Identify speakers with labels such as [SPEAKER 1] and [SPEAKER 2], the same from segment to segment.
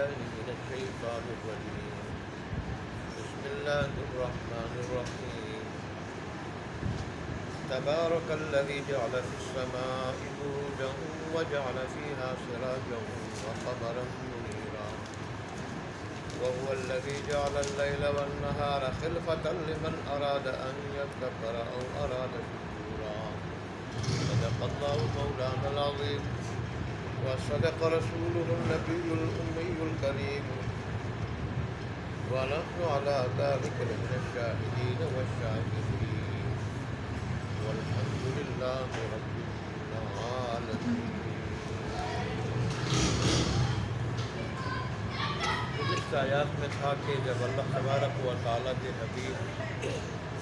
[SPEAKER 1] بالله من الشيطان الرجيم. بسم الله الرحمن الرحيم. تبارك الذي جعل في السماء بروجا وجعل فيها سراجا وقمرا منيرا وهو الذي جعل الليل والنهار خلفة لمن أراد أن يذكر أو أراد شكورا. صدق الله مولانا العظيم وصدق رسوله النبي الأمي الكريم ونحن على ذلك من الشاهدين والشاكرين والحمد لله رب العالمين. گزشتہ آیات میں تھا کہ جب اللہ تبارک و تعالیٰ کے حبیب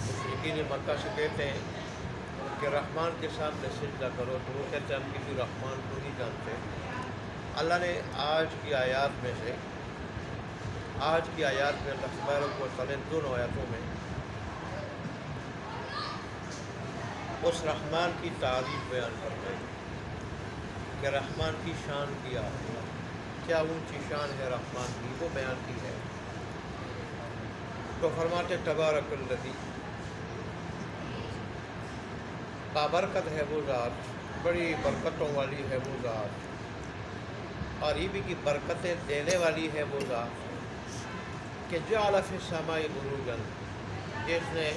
[SPEAKER 1] مشرکین مکہ سے کہتے ہیں کہ رحمان کے سامنے سجدہ کرو تو وہ کہتے ہیں ہم کسی رحمان کو نہیں جانتے. اللہ نے آج کی آیات میں اللہ تبارک و تعالیٰ نے دونوں آیاتوں میں اس رحمان کی تعریف بیان کرتے ہیں کہ رحمان کی شان کیا ہے، کیا اونچی شان ہے رحمان کی، وہ بیان کی ہے. تو فرماتے تبارک الذی، بابرکت ہے وہ ذات، بڑی برکتوں والی ہے وہ ذات، قریبی کی برکتیں دینے والی ہے وہ ذات کہ جعل فی السماء بروجا، جس نے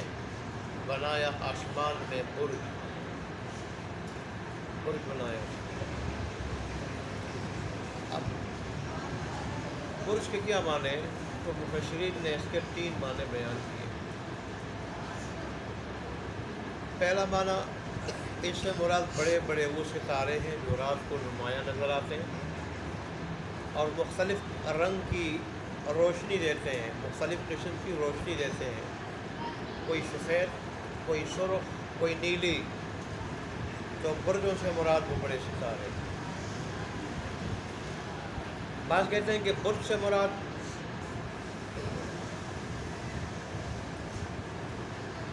[SPEAKER 1] بنایا آسمان میں برج بنایا. اب برج کے کیا معنی؟ تو مفسرین نے اس کے 3 معنی بیان کیے. پہلا معنی، اس سے مراد بڑے بڑے وہ ستارے ہیں جو رات کو نمایاں نظر آتے ہیں اور مختلف رنگ کی روشنی دیتے ہیں، مختلف قسم کی روشنی دیتے ہیں، کوئی سفید، کوئی سرخ، کوئی نیلی. تو برجوں سے مراد وہ بڑے ستارے. بعض کہتے ہیں کہ برج سے مراد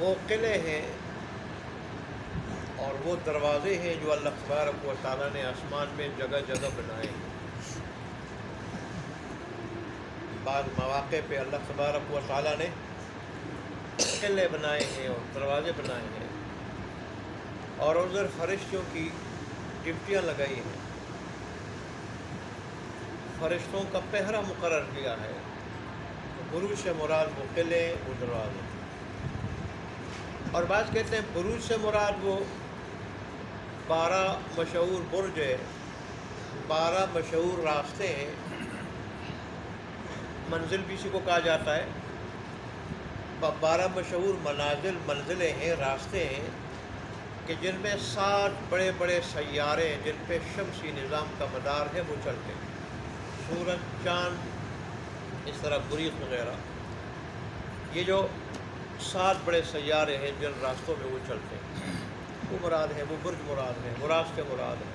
[SPEAKER 1] وہ قلعے ہیں اور وہ دروازے ہیں جو اللہ تبارک و تعالیٰ نے آسمان میں جگہ جگہ بنائے ہیں. بعض مواقع پہ اللہ تبارک و تعالیٰ نے قلعے بنائے ہیں اور دروازے بنائے ہیں اور ادھر فرشتوں کی ڈپٹیاں لگائی ہیں، فرشتوں کا پہرا مقرر کیا ہے. تو بروج سے مراد وہ قلعے، وہ دروازے. اور بعض کہتے ہیں بروج سے مراد وہ 12 مشہور برج ہے، 12 مشہور راستے ہیں. منزل بھی اسی کو کہا جاتا ہے. 12 مشہور منزلیں ہیں، راستے ہیں کہ جن میں 7 بڑے بڑے سیارے ہیں جن پہ شمسی نظام کا مدار ہے وہ چلتے ہیں. سورج، چاند، اس طرح مریخ وغیرہ، یہ جو 7 بڑے سیارے ہیں جن راستوں میں وہ چلتے ہیں وہ مراد ہے، وہ برج مراد ہے، وہ راستے مراد ہیں.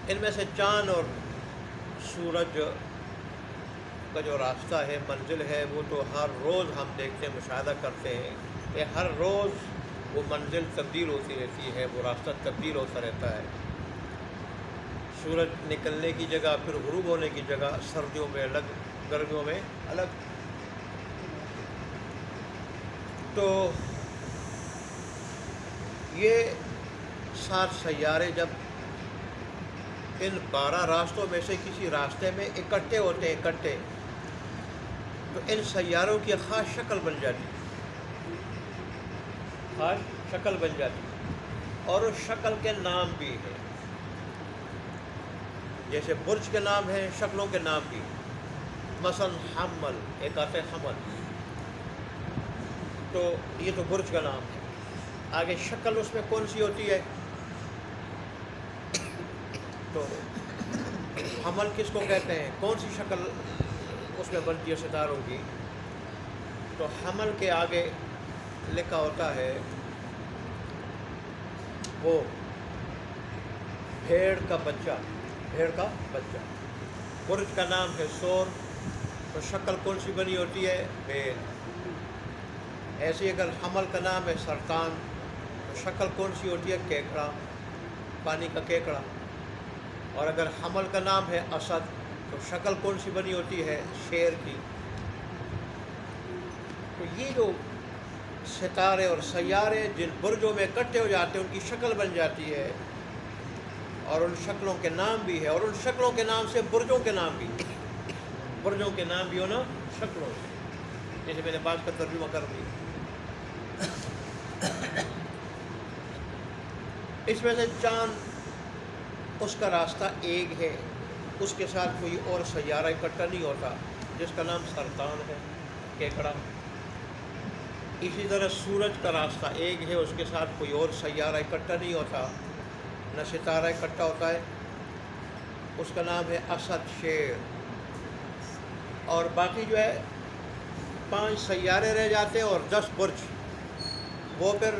[SPEAKER 1] ان میں سے چاند اور سورج کا جو راستہ ہے، منزل ہے، وہ تو ہر روز ہم دیکھتے ہیں، مشاہدہ کرتے ہیں کہ ہر روز وہ منزل تبدیل ہوتی رہتی ہے، وہ راستہ تبدیل ہوتا رہتا ہے. سورج نکلنے کی جگہ، پھر غروب ہونے کی جگہ، سردیوں میں الگ، گرمیوں میں الگ. تو یہ 7 سیارے جب ان 12 راستوں میں سے کسی راستے میں اکٹھے ہوتے ہیں، تو ان سیاروں کی خاص شکل بن جاتی، اور اس شکل کے نام بھی ہیں. جیسے برج کے نام ہیں، شکلوں کے نام بھی. مثلا حمل، ایک آتا ہے حمل، تو یہ تو برج کا نام ہے. آگے شکل اس میں کون سی ہوتی ہے؟ تو حمل کس کو کہتے ہیں؟ کون سی شکل اس میں بنتی ہے ستاروں کی؟ تو حمل کے آگے لکھا ہوتا ہے وہ بھیڑ کا بچہ. برج کا نام ہے سور، تو شکل کون سی بنی ہوتی ہے؟ بھیڑ. ایسے اگر حمل کا نام ہے سرطان، تو شکل کون سی ہوتی ہے؟ کیکڑا، پانی کا کیکڑا. اور اگر حمل کا نام ہے اسد، تو شکل کون سی بنی ہوتی ہے؟ شیر کی۔ تو یہ جو ستارے اور سیارے جن برجوں میں اکٹھے ہو جاتے ہیں ان کی شکل بن جاتی ہے، اور ان شکلوں کے نام بھی ہے، اور ان شکلوں کے نام سے برجوں کے نام بھی، برجوں کے نام بھی ہونا شکلوں سے، جیسے میں نے بات کا ترجمہ کر دیا۔ اس میں سے چاند اس کا راستہ ایک ہے، اس کے ساتھ کوئی اور سیارہ اکٹھا نہیں ہوتا، جس کا نام سرطان ہے، کیکڑا۔ اسی طرح سورج کا راستہ ایک ہے، اس کے ساتھ کوئی اور سیارہ اکٹھا نہیں ہوتا، نہ ستارہ اکٹھا ہوتا ہے، اس کا نام ہے اسد، شیر۔ اور باقی جو ہے 5 سیارے رہ جاتے ہیں اور 10 برج، وہ پھر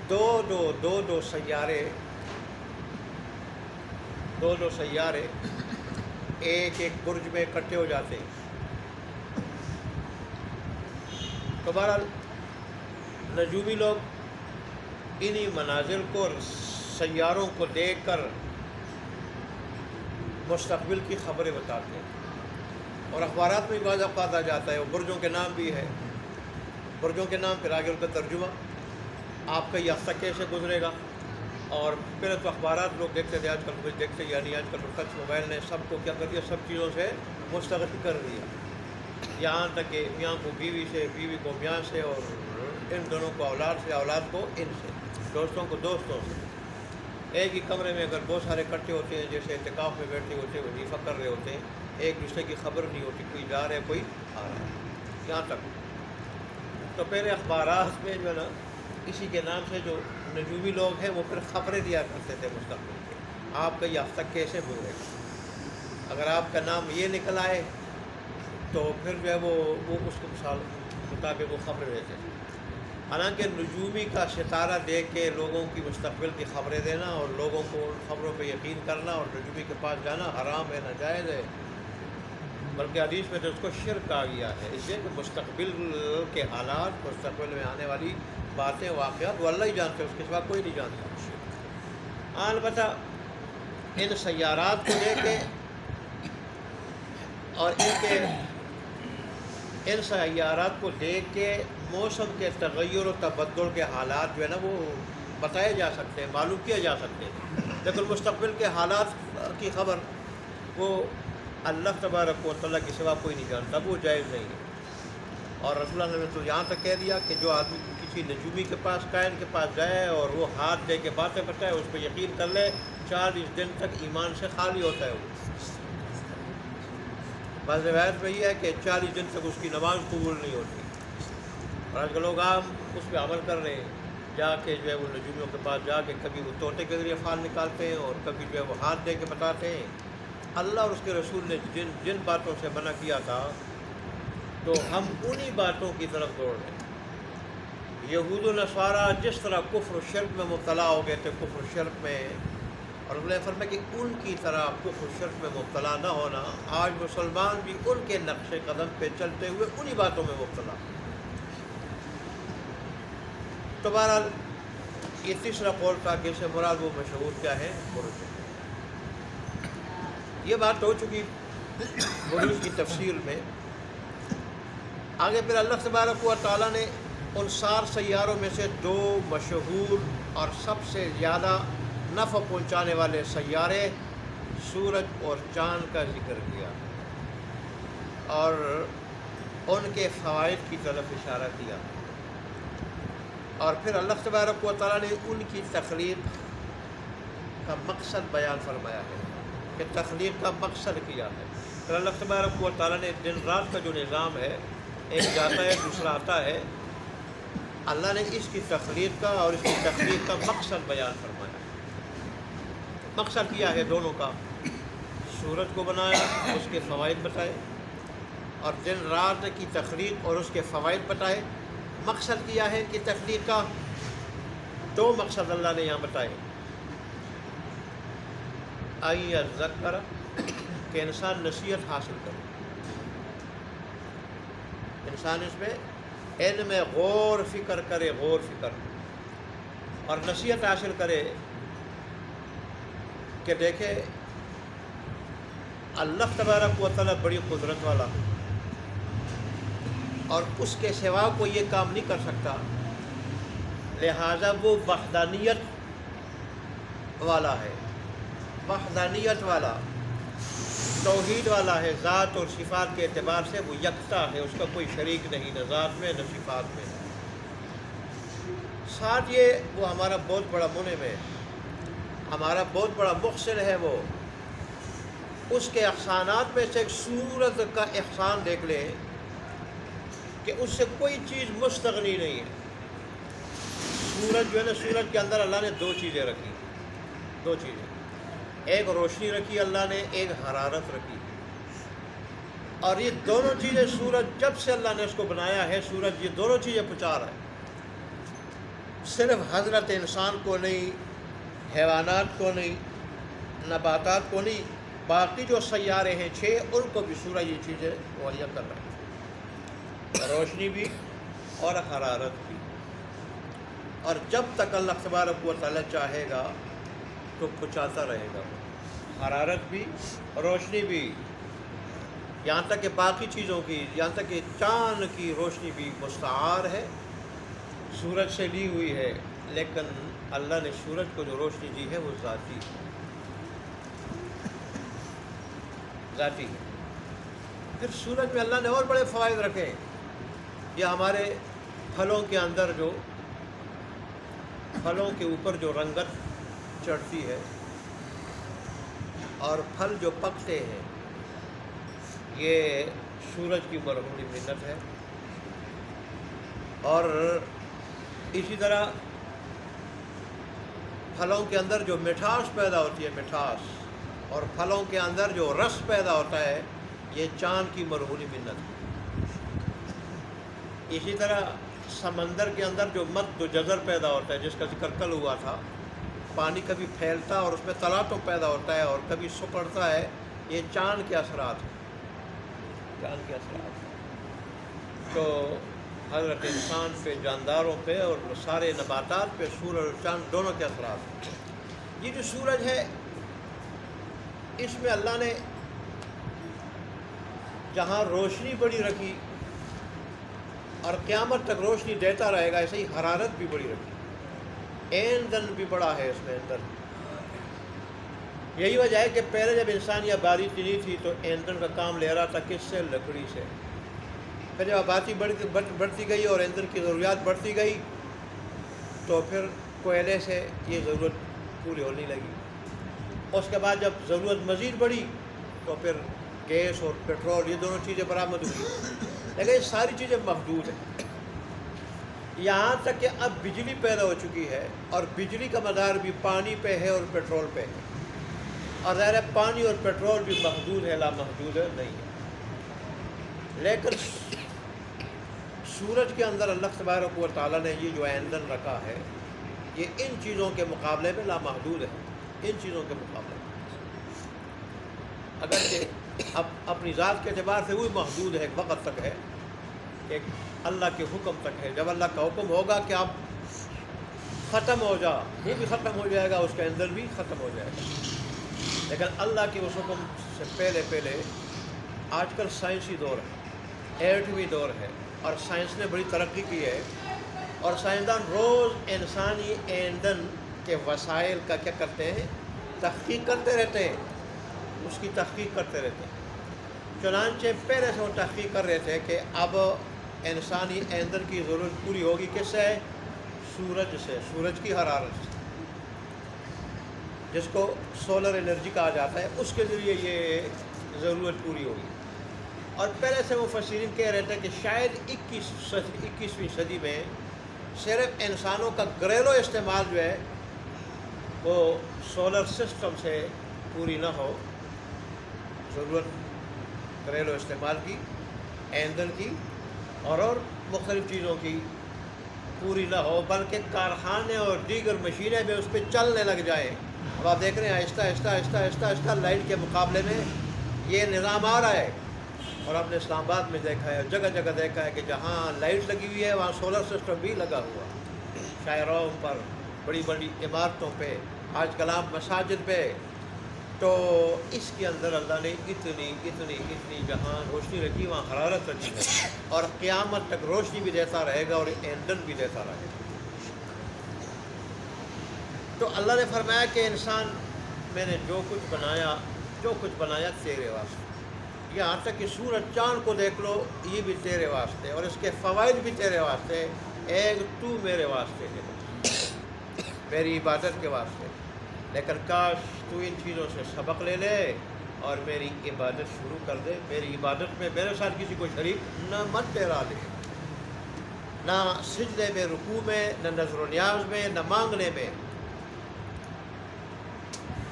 [SPEAKER 1] دو سیارے ایک برج میں اکٹھے ہو جاتے ہیں۔ تو بہرحال نجومی لوگ انہی مناظر کو اور سیاروں کو دیکھ کر مستقبل کی خبریں بتاتے ہیں، اور اخبارات میں بعض اوقات آ جاتا ہے، وہ برجوں کے نام بھی ہے، برجوں کے نام، پھر آگے ان کا ترجمہ، آپ کا یہ ہفتہ کیسے گزرے گا۔ اور پہلے تو اخبارات لوگ دیکھتے تھے، آج کل کچھ دیکھتے، یعنی آج کل تو ٹچ موبائل نے سب کو کیا کر دیا، سب چیزوں سے مستغنی کر دیا، یہاں تک کہ میاں کو بیوی سے، بیوی کو میاں سے، اور ان دونوں کو اولاد سے، اولاد کو ان سے، دوستوں کو دوستوں سے۔ ایک ہی کمرے میں اگر بہت سارے اکٹھے ہوتے ہیں، جیسے اعتکاف میں بیٹھے ہوتے ہیں، وظیفہ کر رہے ہوتے ہیں، ایک دوسرے کی خبر نہیں ہوتی، کوئی جا رہا ہے کوئی آ رہا ہے، یہاں تک۔ تو پہلے اخبارات میں جو ہے نا اسی کے نام سے جو نجومی لوگ ہیں وہ پھر خبریں دیا کرتے تھے مستقبل کے، آپ کا یہ ہفتہ کیسے گزرے گا۔ اگر آپ کا نام یہ نکل آئے تو پھر جو ہے وہ اس کے مطابق وہ خبریں دیتے تھے۔ حالانکہ نجومی کا ستارہ دیکھ کے لوگوں کی مستقبل کی خبریں دینا اور لوگوں کو ان خبروں پہ یقین کرنا اور نجومی کے پاس جانا حرام ہے، ناجائز ہے، بلکہ حدیث میں تو اس کو شرک کہا گیا ہے، اس لیے کہ مستقبل کے حالات، مستقبل میں آنے والی باتیں، واقعات وہ اللہ ہی جانتے ہیں، اس کے سوا کوئی نہیں جانتا۔ البتہ ان سیارات کو دیکھ کے اور ان سیارات کو دیکھ کے موسم کے تغیر و تبدل کے حالات جو ہے نا وہ بتائے جا سکتے ہیں، معلوم کیا جا سکتے ہیں، لیکن مستقبل کے حالات کی خبر وہ اللہ تبارک و تعالیٰ کے سوا کوئی نہیں جانتا، وہ جائز نہیں ہے۔ اور رسول اللہ نے تو یہاں تک کہہ دیا کہ جو آدمی کسی نجومی کے پاس، کائن کے پاس جائے اور وہ ہاتھ دے کے باتیں بتائے، اس پہ یقین کر لے، 40 دن تک ایمان سے خالی ہوتا ہے وہ۔ بعض روایت میں یہ ہے کہ 40 دن تک اس کی نماز قبول نہیں ہوتی، اور آج کل لوگ عام اس پہ عمل کر رہے ہیں، جا کے جو ہے وہ نجومیوں کے پاس جا کے کبھی وہ طوطے کے ذریعے فال نکالتے ہیں، اور کبھی جو ہے وہ ہاتھ دے کے بتاتے ہیں۔ اللہ اور اس کے رسول نے جن باتوں سے منع کیا تھا تو ہم انہی باتوں کی طرف دوڑ رہے ہیں۔ یہود و نصارہ جس طرح کفر و شرک میں مبتلا ہو گئے تھے، کفر و شرک میں، اور اللہ فرمایا کہ ان کی طرح کفر و شرک میں مبتلا نہ ہونا، آج مسلمان بھی ان کے نقش قدم پہ چلتے ہوئے انہی باتوں میں مبتلا۔ تو بہرحال یہ تیسرا قول تھا کہ اس سے مراد وہ مشہور کیا ہے، برج۔ یہ بات ہو چکی برج کی تفصیل میں۔ آگے پھر اللہ تبارک و تعالیٰ نے ان 4 سیاروں میں سے 2 مشہور اور سب سے زیادہ نفع پہنچانے والے سیارے سورج اور چاند کا ذکر کیا، اور ان کے فوائد کی طرف اشارہ کیا، اور پھر اللہ تبارک و تعالیٰ نے ان کی تخلیق کا مقصد بیان فرمایا ہے کہ تخلیق کا مقصد کیا ہے۔ پھر اللہ تبارک و تعالیٰ نے دن رات کا جو نظام ہے، ایک جاتا ہے دوسرا آتا ہے، اللہ نے اس کی تخلیق کا اور اس کی تخلیق کا مقصد بیان فرمایا۔ مقصد کیا ہے دونوں کا، سورج کو بنایا، اس کے فوائد بتائے، اور دن رات کی تخلیق اور اس کے فوائد بتائے۔ مقصد کیا ہے کہ تخلیق کا 2 مقصد اللہ نے یہاں بتائے۔ یذکر کہ انسان نصیحت حاصل کرے، انسان اس میں علم میں غور فکر کرے، غور فکر، اور نصیحت حاصل کرے کہ دیکھے اللہ تبارک و تعالیٰ بڑی قدرت والا اور اس کے سوا کوئی یہ کام نہیں کر سکتا، لہٰذا وہ وحدانیت والا ہے، وحدانیت والا، توحید والا ہے، ذات اور صفات کے اعتبار سے وہ یکتا ہے، اس کا کوئی شریک نہیں، نہ ذات میں نہ صفات میں۔ ساتھ یہ وہ ہمارا بہت بڑا منعم ہے، ہمارا بہت بڑا محسن ہے، وہ اس کے احسانات میں سے ایک سورج کا احسان دیکھ لے کہ اس سے کوئی چیز مستغنی نہیں ہے۔ سورج جو ہے نا، سورج کے اندر اللہ نے دو چیزیں رکھی، دو چیزیں، ایک روشنی رکھی اللہ نے، ایک حرارت رکھی، اور یہ دونوں چیزیں سورج جب سے اللہ نے اس کو بنایا ہے، سورج یہ دونوں چیزیں پہنچا رہا ہے، صرف حضرت انسان کو نہیں، حیوانات کو نہیں، نباتات کو نہیں، باقی جو سیارے ہیں 6 ان کو بھی سورج یہ چیزیں مہیا کر رہا ہے، روشنی بھی اور حرارت بھی، اور جب تک اللہ تبارک و تعالیٰ چاہے گا تو پہنچاتا رہے گا، حرارت بھی روشنی بھی، یہاں تک کہ باقی چیزوں کی، یہاں تک کہ چاند کی روشنی بھی مستعار ہے، سورج سے لی ہوئی ہے، لیکن اللہ نے سورج کو جو روشنی دی ہے وہ ذاتی ہے، ذاتی ہے۔ پھر سورج میں اللہ نے اور بڑے فوائد رکھے، یہ ہمارے پھلوں کے اندر جو پھلوں کے اوپر جو رنگت چڑھتی ہے اور پھل جو پکتے ہیں، یہ سورج کی مرہونی منت ہے، اور اسی طرح پھلوں کے اندر جو مٹھاس پیدا ہوتی ہے، مٹھاس، اور پھلوں کے اندر جو رس پیدا ہوتا ہے، یہ چاند کی مرہونی منت ہے۔ اسی طرح سمندر کے اندر جو مد و جزر پیدا ہوتا ہے، جس کا ذکر کل ہوا تھا، پانی کبھی پھیلتا اور اس میں تلاطم پیدا ہوتا ہے اور کبھی سکڑتا ہے، یہ چاند کے اثرات ہیں، چاند کے اثرات ہیں۔ تو حضرت انسان پہ، جانداروں پہ اور سارے نباتات پہ سورج اور چاند دونوں کے اثرات ہیں۔ یہ جو سورج ہے، اس میں اللہ نے جہاں روشنی بڑی رکھی اور قیامت تک روشنی دیتا رہے گا، ایسے ہی حرارت بھی بڑی رکھی، ایندھن بھی بڑا ہے اس میں ایندھن۔ یہی وجہ ہے کہ پہلے جب انسان یہ آبادی نہیں تھی تو ایندھن کا کام لے رہا تھا کس سے؟ لکڑی سے۔ پھر جب آبادی بڑھتی گئی اور ایندھن کی ضروریات بڑھتی گئی تو پھر کوئلے سے یہ ضرورت پوری ہونے لگی۔ اس کے بعد جب ضرورت مزید بڑھی تو پھر گیس اور پیٹرول، یہ دونوں چیزیں برآمد ہوئی، لیکن یہ ساری چیزیں محدود ہیں، یہاں تک کہ اب بجلی پیدا ہو چکی ہے، اور بجلی کا مدار بھی پانی پہ ہے اور پیٹرول پہ ہے، اور ظاہر ہے پانی اور پیٹرول بھی محدود ہے، لامحدود نہیں ہے، لیکن سورج کے اندر اللہ تبارک و تعالیٰ نے یہ جو ایندھن رکھا ہے، یہ ان چیزوں کے مقابلے میں لامحدود ہے، ان چیزوں کے مقابلے میں، اگرچہ اب اپنی ذات کے اعتبار سے وہی محدود ہے، ایک وقت تک ہے، ایک اللہ کے حکم تک ہے، جب اللہ کا حکم ہوگا کہ آپ ختم ہو جا، وہ بھی ختم ہو جائے گا، اس کا ایندھن بھی ختم ہو جائے گا، لیکن اللہ کے اس حکم سے پہلے آج کل سائنسی دور ہے، ایٹمی دور ہے، اور سائنس نے بڑی ترقی کی ہے، اور سائنسدان روز انسانی ایندھن کے وسائل کا کیا کرتے ہیں؟ تحقیق کرتے رہتے ہیں، اس کی تحقیق کرتے رہتے ہیں۔ چنانچہ پہلے سے وہ تحقیق کر رہے تھے کہ اب انسانی ایندھن کی ضرورت پوری ہوگی کس سے؟ سورج سے، سورج کی حرارت سے، جس کو سولر انرجی کہا جاتا ہے، اس کے ذریعے یہ ضرورت پوری ہوگی۔ اور پہلے سے مفسرین کہہ رہے تھے کہ شاید 21ویں صدی میں صرف انسانوں کا گھریلو استعمال جو ہے وہ سولر سسٹم سے پوری نہ ہو، ضرورت گھریلو استعمال کی، ایندھن کی اور مختلف چیزوں کی پوری نہ ہو، بلکہ کارخانے اور دیگر مشینیں بھی اس پہ چلنے لگ جائیں۔ اب آپ دیکھ رہے ہیں آہستہ لائٹ کے مقابلے میں یہ نظام آ رہا ہے، اور آپ نے اسلام آباد میں دیکھا ہے، جگہ جگہ دیکھا ہے کہ جہاں لائٹ لگی ہوئی ہے وہاں سولر سسٹم بھی لگا ہوا، شاہراہوں پر، بڑی بڑی عمارتوں پہ، آج کل آپ مساجد پہ تو اس کے اندر اللہ نے اتنی اتنی اتنی جہاں روشنی رکھی وہاں حرارت رکھی ہے، اور قیامت تک روشنی بھی دیتا رہے گا اور ایندھن بھی دیتا رہے گا۔ تو اللہ نے فرمایا کہ انسان، میں نے جو کچھ بنایا تیرے واسطے، یہاں تک کہ سورج چاند کو دیکھ لو، یہ بھی تیرے واسطے، اور اس کے فوائد بھی تیرے واسطے۔ ایک تو میرے واسطے ہے، میری عبادت کے واسطے، لیکن کاش تو ان چیزوں سے سبق لے لے اور میری عبادت شروع کر دے۔ میری عبادت میں میرے ساتھ کسی کو شریک نہ مت ٹھہرا دے، نہ سجدے میں، رکوع میں، نہ نظر و نیاز میں، نہ مانگنے میں۔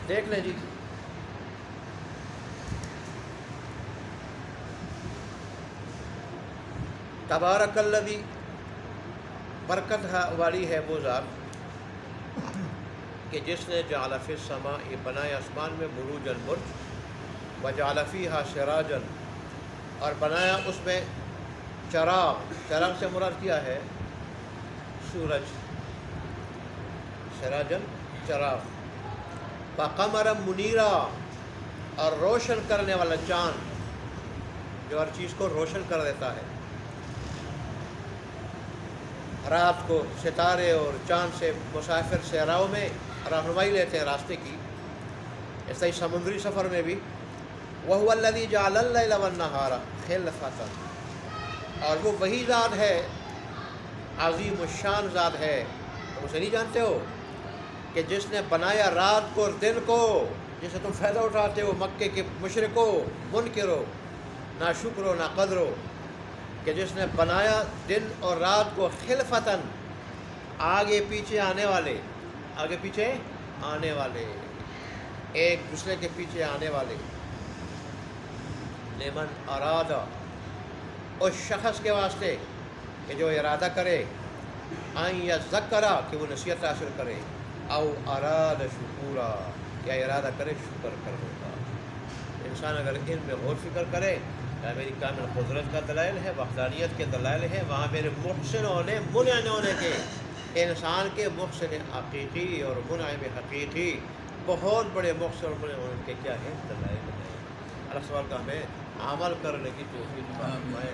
[SPEAKER 1] دیکھ لیں جی، تبارک الذی، برکت والی ہے وہ ذات کہ جس نے جعل فی السماء، یہ بنایا آسمان میں، بروجا برج، وجعل فیہا سراجا، اور بنایا اس میں چراغ۔ چراغ سے مراد کیا ہے؟ سورج، سراجا چراغ، وقمرا منیرا، اور روشن کرنے والا چاند جو ہر چیز کو روشن کر دیتا ہے۔ رات کو ستارے اور چاند سے مسافر صحراؤں میں رہنمائی لیتے ہیں راستے کی، ایسا ہی سمندری سفر میں بھی۔ وَهُوَ الَّذِي جَعَلَ اللَّيْلَ وَالنَّهَارَ خِلْفَةً، اور وہ وہی ذات ہے، عظیم الشان ذات ہے، تم اسے نہیں جانتے ہو، کہ جس نے بنایا رات کو اور دن کو، جس سے تم فائدہ اٹھاتے ہو، مکے کے مشرکو، منکرو، نہ شکرو نہ قدرو، کہ جس نے بنایا دن اور رات کو خلفتاً، آگے پیچھے آنے والے، آگے پیچھے آنے والے، ایک دوسرے کے پیچھے آنے والے۔ لمن ارادہ، اس شخص کے واسطے کہ جو ارادہ کرے، ان یذکرہ، کہ وہ نصیحت حاصل کرے، او اراد شکورا، یا ارادہ کرے شکر کرنے کا۔ انسان اگر ان میں غور فکر کرے، میری کامل قدرت کا دلائل ہے، وحدانیت کے دلائل ہے، وہاں میرے محسن ہونے، منعم ہونے کے، انسان کے محسن حقیقی اور منعم حقیقی، بہت بڑے محسن اور منعم ہونے کے کیا ہے؟ دلائل ہے۔ اللہ سوال کا ہمیں عمل کرنے کی توفیق عطا فرمائے۔